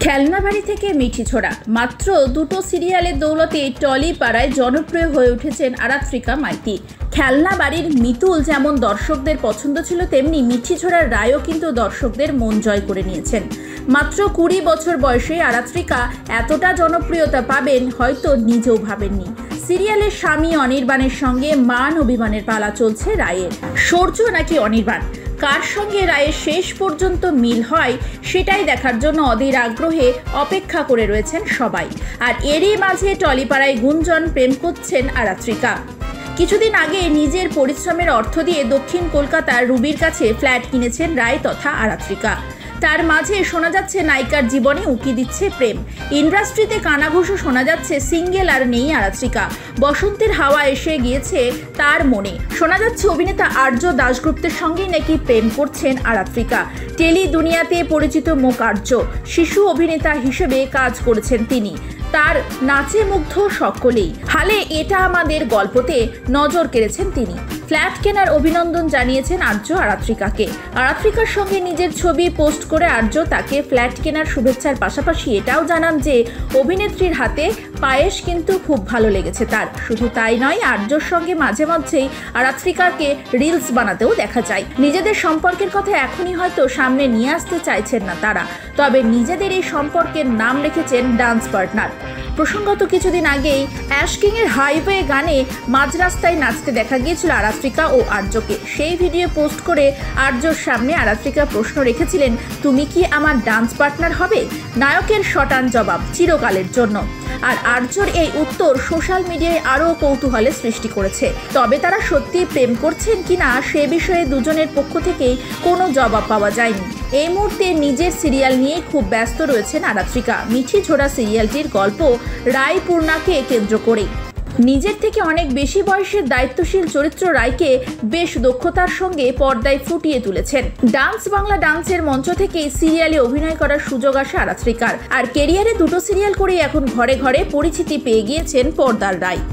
খেলনাবাড়ি থেকে মিঠি ছোড়া মাত্র দুটো সিরিয়ালের দৌলতে টলিপাড়ায় জনপ্রিয় হয়ে উঠেছেন আরাত্রিকা মাইতি। খেলনাবাড়ির মিতুল যেমন দর্শকদের পছন্দ ছিল, তেমনি মিঠি ছোড়ার রায়ও কিন্তু দর্শকদের মন জয় করে নিয়েছেন। মাত্র 20 বছর বয়সে আরাত্রিকা এতটা জনপ্রিয়তা পাবেন হয়তো নিজেও ভাবেননি। সিরিয়ালের স্বামী অনির্বাণের সঙ্গে মান অভিমানের পালা চলছে রায়ের। সূর্য নাকি অনির্বাণ, কার সঙ্গে রায়ের শেষ পর্যন্ত মিল হয় সেটাই দেখার জন্য অধীর আগ্রহে অপেক্ষা করে রয়েছেন সবাই। আর এরই মাঝে টলিপাড়ায় গুঞ্জন প্রেম করছেন আরাত্রিকা। কিছুদিন আগে নিজের পরিশ্রমের অর্থ দিয়ে দক্ষিণ কলকাতার রুবির কাছে ফ্ল্যাট কিনেছেন রায় তথা আরাত্রিকা। তার মাঝে শোনা যাচ্ছে নায়িকার জীবনে উঁকি দিচ্ছে প্রেম। ইন্ডাস্ট্রিতে কানাঘুষো শোনা যাচ্ছে সিঙ্গেল আর নেই আরাত্রিকা। বসন্তের হাওয়া এসে গিয়েছে তার মনে। শোনা যাচ্ছে অভিনেতা আর্য দাশগুপ্তের সঙ্গেই নাকি প্রেম করছেন আরাত্রিকা। টেলি দুনিয়াতে পরিচিত মুখ আর্য। শিশু অভিনেতা হিসেবে কাজ করেছেন তিনি। তার নাচে মুগ্ধ সকলেই। হালে এটা আমাদের গল্পতে নজর কেড়েছেন তিনি। ফ্ল্যাট কেনার অভিনন্দন জানিয়েছেন আর্য আরাত্রিকাকে। আরাত্রিকার সঙ্গে নিজের ছবি পোস্ট করে আর্য তাকে ফ্ল্যাট কেনার শুভেচ্ছার পাশাপাশি এটাও জানান যে অভিনেত্রীর হাতে পায়েস কিন্তু খুব ভালো লেগেছে তার। শুধু তাই নয়, আর্যর সঙ্গে মাঝে মধ্যেই আরাত্রিকাকে রিলস বানাতেও দেখা যায়। নিজেদের সম্পর্কের কথা এখনই হয়তো সামনে নিয়ে আসতে চাইছেন না তারা, তবে নিজেদের এই সম্পর্কের নাম রেখেছেন ডান্স পার্টনার। প্রসঙ্গত কিছুদিন আগেই অ্যাশকিং এর হাইওয়ে গানে মাঝ রাস্তায় নাচতে দেখা গিয়েছিল আরাত্রিকা ও আর্যকে। সেই ভিডিও পোস্ট করে আর্যর সামনে আরাত্রিকা প্রশ্ন রেখেছিলেন, তুমি কি আমার ডান্স পার্টনার হবে? নায়কের শটান জবাব, চিরকালের জন্য। আর আর্যর এই উত্তর সোশ্যাল মিডিয়ায় আরও কৌতূহলের সৃষ্টি করেছে। তবে তারা সত্যি প্রেম করছেন কিনা সে বিষয়ে দুজনের পক্ষ থেকেই কোনো জবাব পাওয়া যায়নি। এই মুহূর্তে নিজের সিরিয়াল নিয়ে খুব ব্যস্ত রয়েছেন আরাত্রিকা। মিঠি ছোড়া সিরিয়ালটির গল্প রায়পূর্ণাকে কেন্দ্র করে। নিজের থেকে অনেক বেশি বয়সের দায়িত্বশীল চরিত্র রায়কে বেশ দক্ষতার সঙ্গে পর্দায় ফুটিয়ে তুলেছেন। ডান্স বাংলা ডান্সের মঞ্চ থেকেই সিরিয়ালে অভিনয় করার সুযোগ আসে আরাত্রিকার। আর কেরিয়ারে দুটো সিরিয়াল করেই এখন ঘরে ঘরে পরিচিতি পেয়ে গিয়েছেন পর্দার রায়।